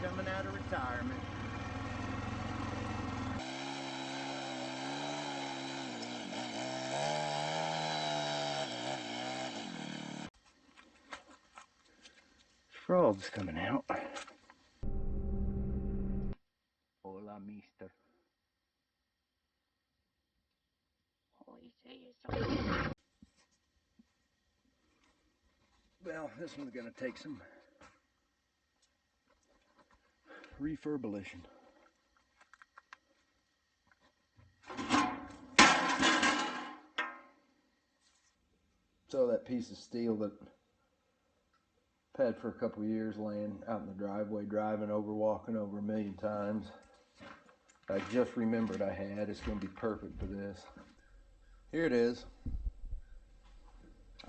coming out of retirement. Frogs coming out. Hola, mister. Well, this one's gonna take some refurbishing. So that piece of steel that I've had for a couple of years laying out in the driveway, driving over, walking over a million times, I just remembered I had. It's going to be perfect for this. Here it is.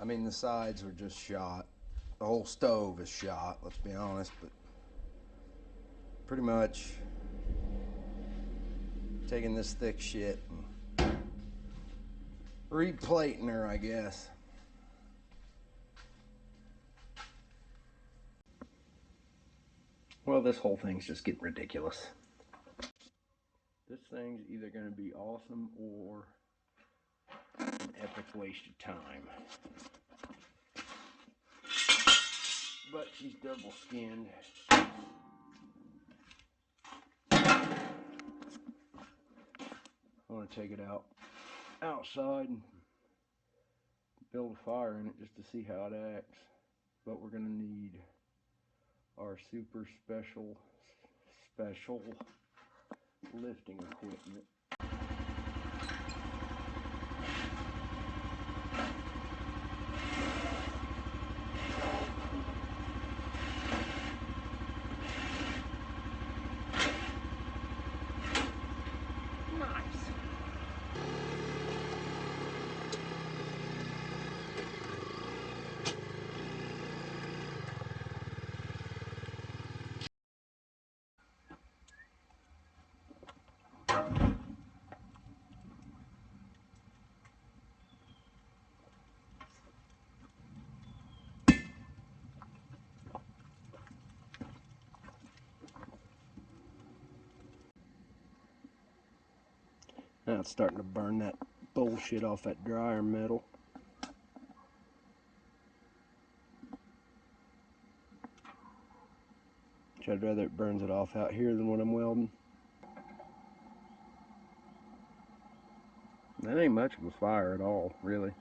I mean, the sides are just shot. The whole stove is shot, let's be honest, but pretty much taking this thick shit and replating her, I guess. Well, this whole thing's just getting ridiculous. This thing's either going to be awesome or an epic waste of time. But she's double skinned. I want to take it outside and build a fire in it just to see how it acts. But we're going to need our super special lifting equipment. Now it's starting to burn that bullshit off that dryer metal. Which I'd rather it burns it off out here than when I'm welding. That ain't much of a fire at all, really.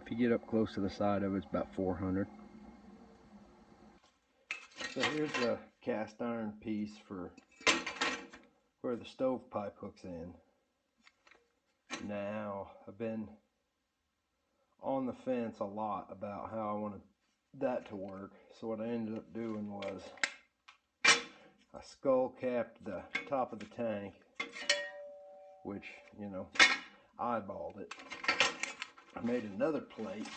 If you get up close to the side of it, it's about 400. So here's the cast iron piece for where the stovepipe hooks in. Now, I've been on the fence a lot about how I wanted that to work. So what I ended up doing was I skull capped the top of the tank, which, you know, eyeballed it. I made another plate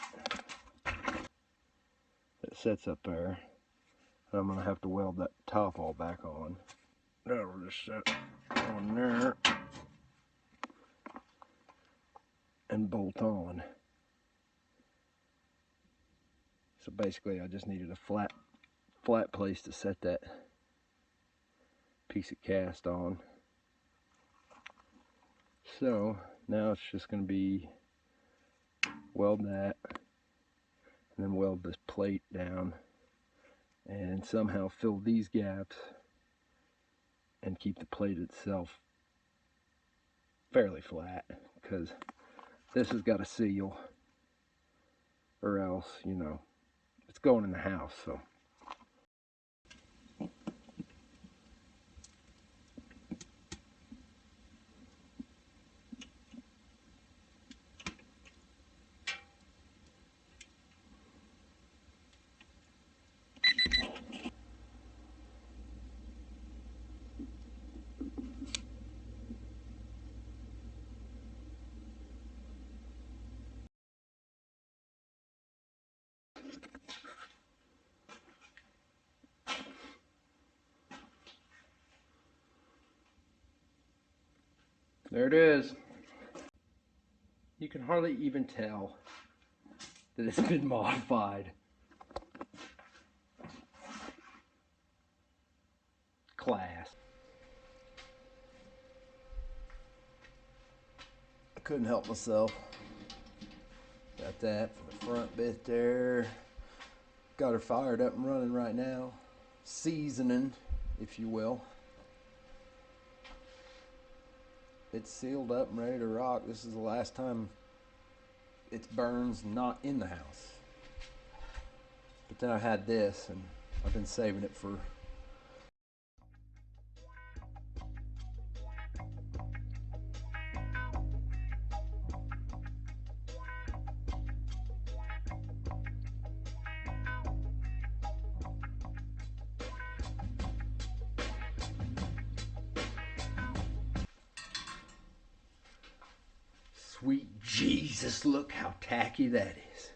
that sits up there. I'm going to have to weld that top all back on. That'll just set on there and bolt on. So basically I just needed a flat place to set that piece of cast on. So now it's just going to be weld that and then weld this plate down and somehow fill these gaps and keep the plate itself fairly flat, because this has got to seal or else, you know, it's going in the house. So there it is. You can hardly even tell that it's been modified. class. I couldn't help myself. Got that for the front bit there. Got her fired up and running right now. Seasoning, if you will. It's sealed up and ready to rock. This is the last time it burns not in the house. But then I had this, and I've been saving it for Sweet Jesus, look how tacky that is.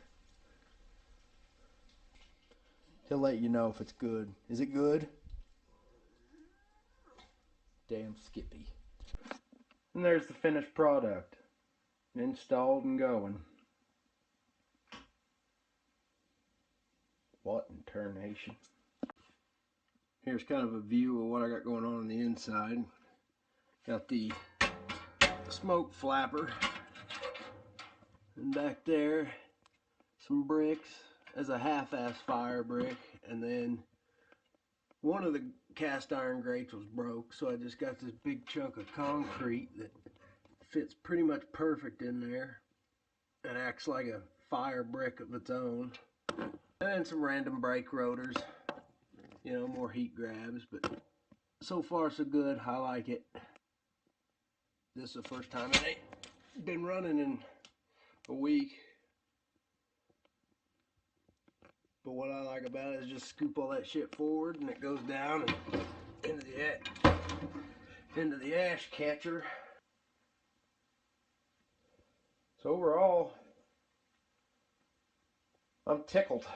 He'll let you know if it's good. Is it good? Damn Skippy. And there's the finished product. Installed and going. What in tarnation? Here's kind of a view of what I got going on the inside. Got the smoke flapper. And back there, some bricks as a half-ass fire brick. And then one of the cast iron grates was broke, so I just got this big chunk of concrete that fits pretty much perfect in there and acts like a fire brick of its own. And then some random brake rotors, you know, more heat grabs, but so far so good. I like it. This is the first time it ain't been running in a week. But what I like about it is just scoop all that shit forward and it goes down and into the ash catcher. So overall, I'm tickled.